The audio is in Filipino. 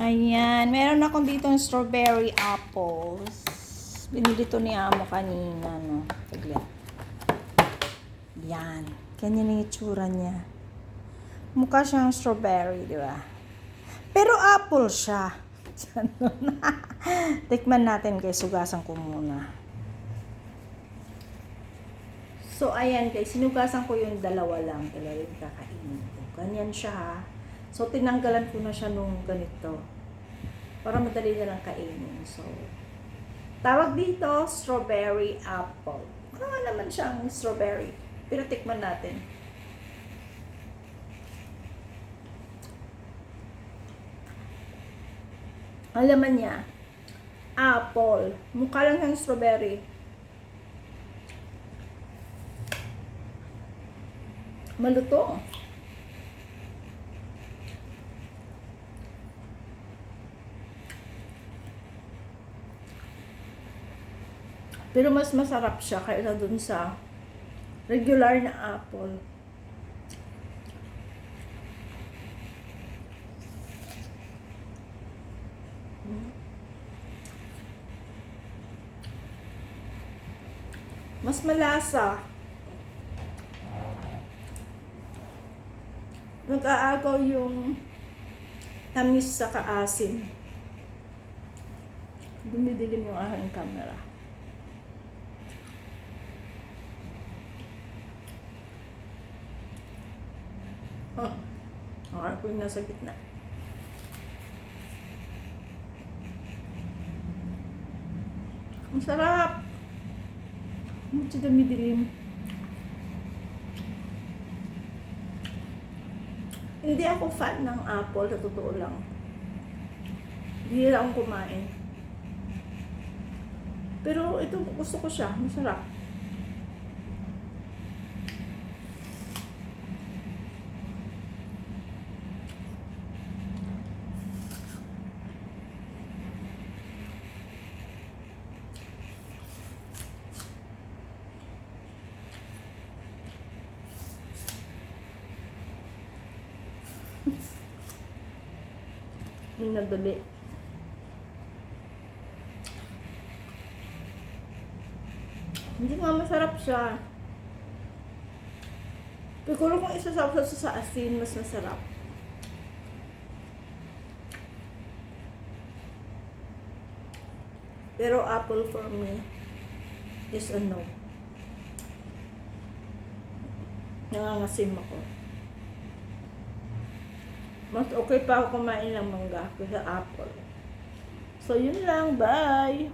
Ayan, meron akong dito ng strawberry apples. Binili to ni Amo kanina, no? Tignan. Yan. Ganyan yung itsura niya. Mukha siyang strawberry, di ba? Pero apple siya. Tikman natin guys. Sugasan ko muna. So, ayan guys. Sinugasan ko yung dalawa lang. Dalawa yung kakainin ko. Ganyan siya ha. So, tinanggalan ko na siya nung ganito. Para madali na lang kainin. So, tawag dito, strawberry apple. Mukha naman siyang strawberry. Pero tikman natin. Ang laman niya, apple. Mukha lang siyang strawberry. Maluto. Pero mas masarap siya kaysa dun sa regular na apple. Mas malasa. Nag-aagaw yung tamis sa kaasim. Dumidilim yung aking camera. Okay po yung nasa gitna. Ang sarap! Medyo dumidilim. Hindi ako fan ng apple, sa totoo lang. Hindi lang akong kumain. Pero ito, gusto ko siya. Masarap. Yung nagdali. Hindi nga masarap siya. Siguro kung isasawsaw sa asin, mas masarap. Pero apple for me is a no. Nangangasim ako. Mas okay pa ako kumain ng mangga kaysa apple. So, yun lang. Bye!